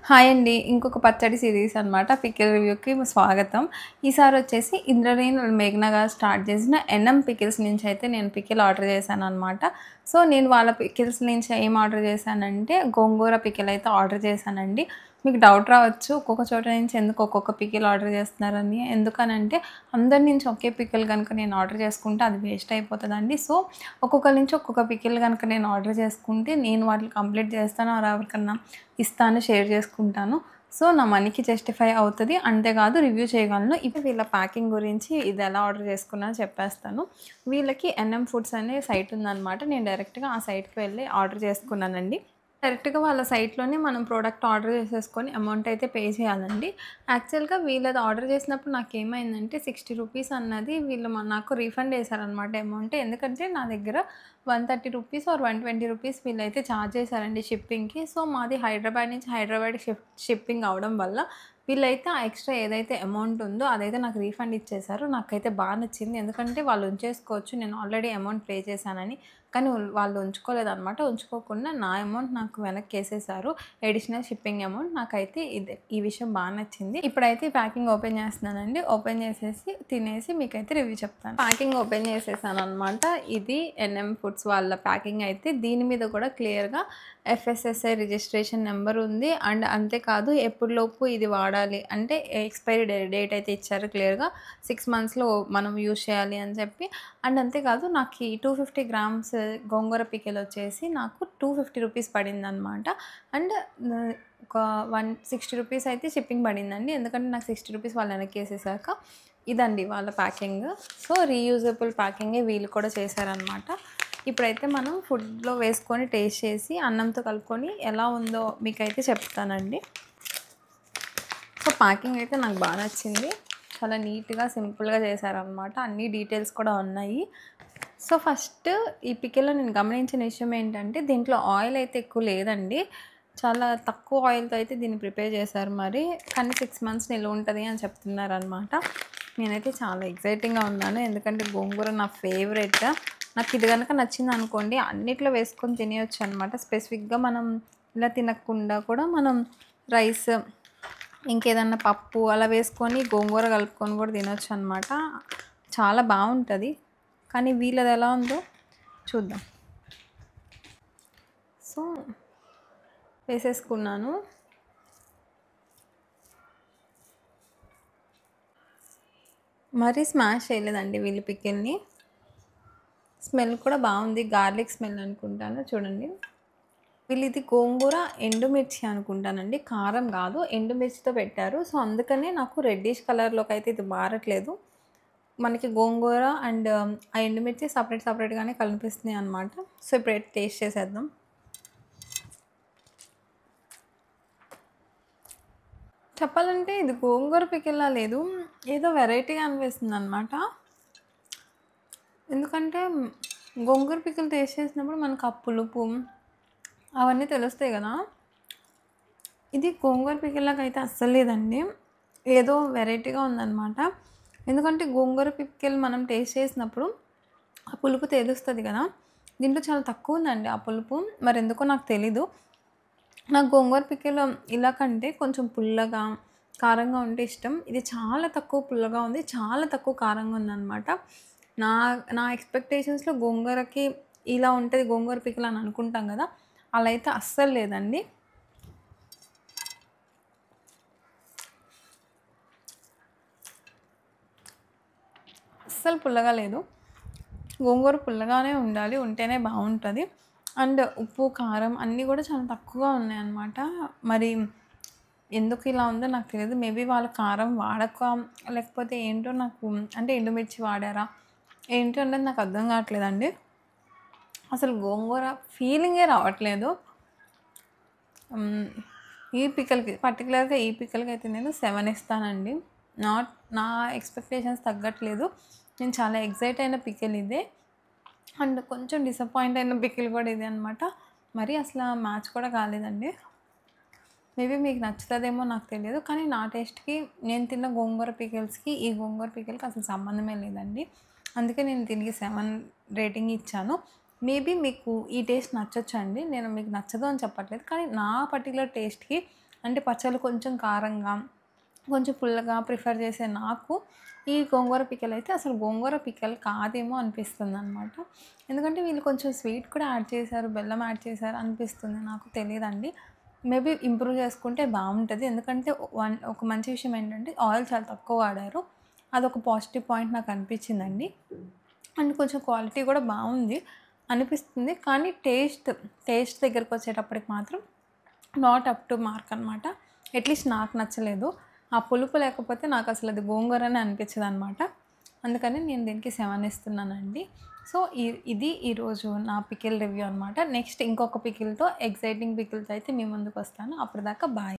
Hi అండి. ఇంకొక పచ్చడి సిరీస్ అనమాట. పికిల్ రివ్యూకి స్వాగతం. ఈసారి వచ్చేసి ఇంద్రనీల్ మేఘ్నా గారు స్టార్ట్ చేసిన ఎన్ఎం పికిల్స్ నుంచి అయితే నేను పికిల్ ఆర్డర్ చేశాననమాట. సో, నేను వాళ్ళ పికిల్స్ నుంచి ఏం ఆర్డర్ చేశానంటే గోంగూర పికిల్ అయితే ఆర్డర్ చేశానండి. మీకు డౌట్ రావచ్చు ఒక్కొక్క చోట నుంచి ఎందుకు ఒక్కొక్క పికిల్ ఆర్డర్ చేస్తున్నారని. ఎందుకనంటే అందరి నుంచి ఒకే పికిల్ కనుక నేను ఆర్డర్ చేసుకుంటే అది వేస్ట్ అయిపోతుందండి. సో, ఒక్కొక్కరి నుంచి ఒక్కొక్క పికిల్ కనుక నేను ఆర్డర్ చేసుకుంటే నేను వాటిని కంప్లీట్ చేస్తాను ఆర్ ఎవరికన్నా ఇస్తాను, షేర్ చేసుకుంటాను. సో, నా మనీకి జస్టిఫై అవుతది. అంతేకాదు రివ్యూ చేయగలను. ఇప్పుడు వీళ్ళ ప్యాకింగ్ గురించి ఇది ఎలా ఆర్డర్ చేసుకున్నానో చెప్పేస్తాను. వీళ్ళకి ఎన్ఎం ఫుడ్స్ అనే సైట్ ఉందనమాట. నేను డైరెక్ట్‌గా ఆ సైట్‌కి వెళ్ళి ఆర్డర్ చేసుకున్నానండి. డైరెక్ట్‌గా వాళ్ళ సైట్‌లోనే మనం ప్రోడక్ట్ ఆర్డర్ చేసేసుకొని అమౌంట్ అయితే పే చేయాలండి. యాక్చువల్‌గా వీళ్ళది ఆర్డర్ చేసినప్పుడు నాకేమైందంటే రూ. 60 అన్నది వీళ్ళు నాకు రీఫండ్ చేశారనమాట అమౌంట్. ఎందుకంటే నా దగ్గర రూ. 130 ఆర్ రూ. 120 వీళ్ళైతే ఛార్జ్ చేశారండి షిప్పింగ్‌కి. సో, మాది హైదరాబాద్ నుంచి హైదరాబాద్‌కి షిప్పింగ్ అవ్వడం వల్ల వీళ్ళైతే ఆ ఎక్స్‌ట్రా ఏదైతే అమౌంట్ ఉందో అదైతే నాకు రీఫండ్ ఇచ్చేశారు. నాకైతే బాగా నచ్చింది. ఎందుకంటే వాళ్ళు ఉంచేసుకోవచ్చు. నేను ఆల్రెడీ అమౌంట్ పే చేశానని. కానీ వాళ్ళు ఉంచుకోలేదనమాట. ఉంచుకోకుండా నా అమౌంట్ నాకు వెనక్కేసేశారు. Additional shipping amount. నాకైతే ఈ విషయం బాగా నచ్చింది. ఇప్పుడైతే ప్యాకింగ్ ఓపెన్ చేస్తున్నానండి. ఓపెన్ చేసేసి తినేసి మీకైతే రివ్యూ చెప్తాను. ప్యాకింగ్ ఓపెన్ చేసేసాననమాట. ఇది ఎన్ఎం ఫుడ్స్ వాళ్ళ ప్యాకింగ్ అయితే. దీని మీద కూడా క్లియర్‌గా ఎఫ్ఎస్ఎస్ఐ రిజిస్ట్రేషన్ నెంబర్ ఉంది. అండ్ అంతేకాదు ఎప్పటిలోపు ఇది వాడాలి అంటే ఎక్స్‌పైరీ డేట్ అయితే ఇచ్చారు క్లియర్‌గా. 6 మంత్స్‌లో మనం యూజ్ చేయాలి అని చెప్పి. అండ్ అంతేకాదు నాకు ఈ 250 గ్రామ్స్ గోంగూర పికిల్ వచ్చేసి నాకు రూ. 250 పడిందనమాట. అండ్ ఒక 160 రూపీస్ అయితే షిప్పింగ్ పడిందండి. ఎందుకంటే నాకు రూ. 60 వాళ్ళు వెనక్కేసేసాక. ఇదండి వాళ్ళ ప్యాకింగ్. సో, రీయూజబుల్ ప్యాకింగే వీళ్ళు కూడా చేశారనమాట. ఇప్పుడైతే మనం ఫుడ్‌లో వేసుకొని టేస్ట్ చేసి అన్నంతో కలుపుకొని ఎలా ఉందో మీకైతే చెప్తానండి. సో, ప్యాకింగ్ అయితే నాకు బాగా నచ్చింది. చాలా నీట్‌గా, సింపుల్‌గా చేశారనమాట. అన్ని డీటెయిల్స్ కూడా ఉన్నాయి. సో, ఫస్ట్ ఈ పికిల్‌లో నేను గమనించిన విషయం ఏంటంటే దీంట్లో ఆయిల్ అయితే ఎక్కువ లేదండి. చాలా తక్కువ ఆయిల్‌తో అయితే దీన్ని ప్రిపేర్ చేశారు మరి. కానీ 6 మంత్స్ నిలువ ఉంటది అని చెప్తున్నారనమాట. నేనైతే చాలా ఎక్సైటింగ్‌గా ఉన్నాను. ఎందుకంటే గోంగూర నా ఫేవరెట్. నాకు ఇది గనుక నచ్చిందనుకోండి అన్నిట్లో వేసుకొని తినేయొచ్చనమాట. స్పెసిఫిక్‌గా మనం ఇలా తినకుండా కూడా మనం రైస్ ఇంకేదన్నా పప్పు అలా వేసుకొని గోంగూర కలుపుకొని కూడా తినొచ్చనమాట. చాలా బావుంటది. కానీ వీళ్ళది ఎలా ఉందో చూద్దాం. సో, వేసేసుకున్నాను. మరీ స్మాష్ చేయలేదండి వీళ్ళు పికిల్‌ని. స్మెల్ కూడా బావుంది. గార్లిక్ స్మెల్ అనుకుంటాను. చూడండి. వీళ్ళిది గోంగూర ఎండుమిర్చి అనుకుంటానండి. కారం గాదు. ఎండుమిర్చితో పెట్టారు. సో, అందుకనే నాకు రెడ్డిష్ కలర్‌లోకైతే ఇది మారట్లేదు. మనకి గోంగూర అండ్ ఆ ఎండుమిర్చి సెపరేట్‌గానే కనిపిస్తున్నాయి అనమాట. సో, ఇప్పుడైతే టేస్ట్ చేసేద్దాం. చెప్పాలంటే ఇది గోంగూర పికిల్‌లా లేదు. ఏదో వెరైటీగా అనిపిస్తుందనమాట. ఎందుకంటే గోంగూర పికిల్ టేస్ట్ చేసినప్పుడు మనకు ఆ పులుపు అవన్నీ తెలుస్తాయి గదా! ఇది గోంగూర పికిల్‌లాగా అస్సలు లేదండి. ఏదో వెరైటీగా ఉందనమాట. ఎందుకంటే గోంగూర పికిల్ మనం టేస్ట్ చేసినప్పుడు ఆ పులుపు తెలుస్తది గదా! దీంట్లో చాలా తక్కువుందండి ఆ పులుపు. మరెందుకో నాకు తెలీదు. నాకు గోంగూర పికిల్ ఇలా కంటే కొంచెం పుల్లగా, కారంగా ఉంటే ఇష్టం. ఇది చాలా తక్కువ పుల్లగా ఉంది. చాలా తక్కువ కారంగా ఉందనమాట. నా నా ఎక్స్‌పెక్టేషన్స్‌లో గోంగూరకి ఇలా ఉంటది గోంగూర పికిల్ అని అనుకుంటాం గదా! అలా అయితే అస్సలు లేదండి. అస్సలు పుల్లగా లేదు. గోంగూర పుల్లగానే ఉండాలి. ఉంటేనే బావుంటది. అండ్ ఉప్పు, కారం అన్నీ గూడా చాలా తక్కువగా ఉన్నాయన్నమాట. మరి ఎందుకు ఇలా ఉందో నాకు తెలీదు. మేబీ వాళ్ళు కారం వాడక లేకపోతే ఏంటో నాకు అంటే ఎండుమిర్చి వాడారా? ఏంటో అన్నది నాకు అర్థం కావట్లేదండి. అసలు గోంగూర ఫీలింగే రావట్లేదు. హ్మ్. ఈ పికిల్‌కి పర్టిక్యులర్‌గా ఈ పికిల్‌కైతే నేను 7 ఇస్తానండి. నాట్ నా ఎక్స్‌పెక్టేషన్స్ తగ్గట్లేదు. నేను చాలా ఎక్సైట్ అయిన పికిల్ ఇదే. అండ్ కొంచెం డిసప్పాయింట్ అయిన పికిల్ కూడా ఇదే అనమాట. మరి అసల మ్యాచ్ కూడా కాలేదండి. మేబీ మీకు నచ్చుతదేమో నాకు తెలియదు. కానీ నా టేస్ట్‌కి నేను తిన్న గోంగూర పికిల్స్‌కి, ఈ గోంగూర పికిల్‌కి అసలు సంబంధమే లేదండి. అందుకే నేను దీనికి 7 రేటింగ్ ఇచ్చాను. మేబీ మీకు ఈ టేస్ట్ నచ్చొచ్చండి. నేను మీకు నచ్చదు అని చెప్పట్లేదు. కానీ నా పర్టిక్యులర్ టేస్ట్‌కి అంటే పచ్చళ్ళు కొంచెం కారంగా, కొంచెం పుల్లగా ప్రిఫర్ చేసే నాకు ఈ గోంగూర పికిల్ అయితే అసలు గోంగూర పికిల్ కాదేమో అనిపిస్తుందనమాట. ఎందుకంటే వీళ్ళు కొంచెం స్వీట్ కూడా యాడ్ చేశారు, బెల్లం యాడ్ చేశారు అనిపిస్తుంది. నాకు తెలీదండి. మేబీ ఇంప్రూవ్ చేసుకుంటే బావుంటది. ఎందుకంటే ఒక మంచి విషయం ఏంటంటే ఆయిల్ చాలా తక్కువ వాడారు. అదొక పాజిటివ్ పాయింట్ నాకు అనిపించిందండి. అండ్ కొంచెం క్వాలిటీ కూడా బావుంది అనిపిస్తుంది. కానీ టేస్ట్ దగ్గరకొచ్చేటప్పటికి మాత్రం నాట్ అప్ టు మార్క్ అనమాట. అట్‌లీస్ట్ నాకు నచ్చలేదు. ఆ పులుపు లేకపోతే నాకసలు అది గోంగూరనే అనిపించదనమాట. అందుకని నేను దీనికి 7 ఇస్తున్నానండి. సో, ఇది ఈరోజు నా పికిల్ రివ్యూ అనమాట. నెక్స్ట్ ఇంకొక పికిల్‌తో ఎక్సైటింగ్ పికిల్‌తో అయితే మీ ముందుకొస్తాను. అప్పటిదాకా బాయ్.